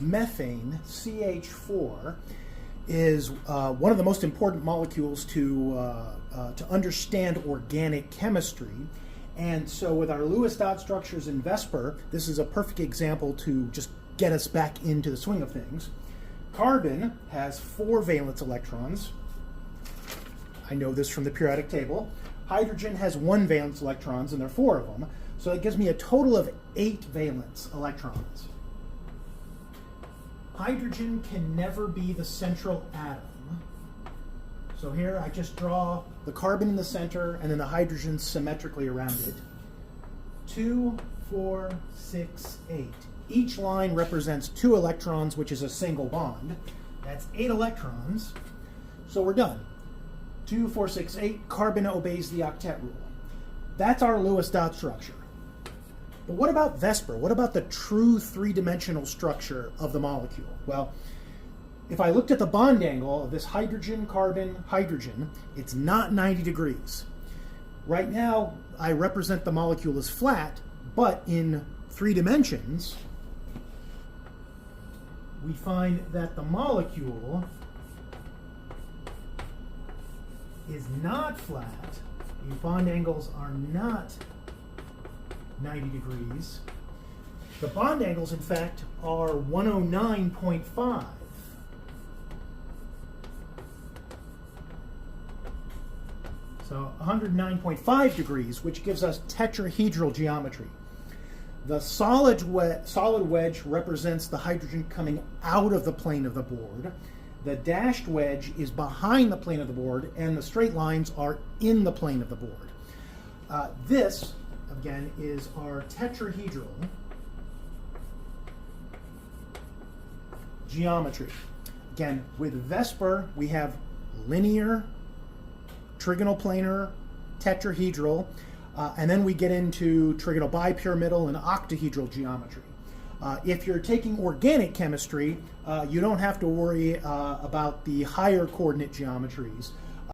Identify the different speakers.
Speaker 1: methane, CH4, is one of the most important molecules to understand organic chemistry. And so with our Lewis dot structures in VSEPR, this is a perfect example to just get us back into the swing of things. Carbon has 4 valence electrons. I know this from the periodic table. Hydrogen has 1 valence electrons, and there are 4 of them. So it gives me a total of 8 valence electrons. Hydrogen can never be the central atom. So here I just draw the carbon in the center and then the hydrogen symmetrically around it. 2, 4, 6, 8. Each line represents 2 electrons, which is a single bond. That's 8 electrons. So we're done. 2, 4, 6, 8. Carbon obeys the octet rule. That's our Lewis dot structure. But what about VSEPR? What about the true 3-dimensional structure of the molecule? Well, if I looked at the bond angle of this hydrogen, carbon, hydrogen, it's not 90 degrees. Right now, I represent the molecule as flat, but in 3 dimensions, we find that the molecule is not flat. The bond angles are not 90 degrees. The bond angles, in fact, are 109.5. So 109.5 degrees, which gives us tetrahedral geometry. The solid wedge represents the hydrogen coming out of the plane of the board. The dashed wedge is behind the plane of the board, and the straight lines are in the plane of the board. This, again, is our tetrahedral geometry. Again, with VSEPR, we have linear, trigonal planar, tetrahedral, and then we get into trigonal bipyramidal and octahedral geometry. If you're taking organic chemistry, you don't have to worry about the higher coordinate geometries.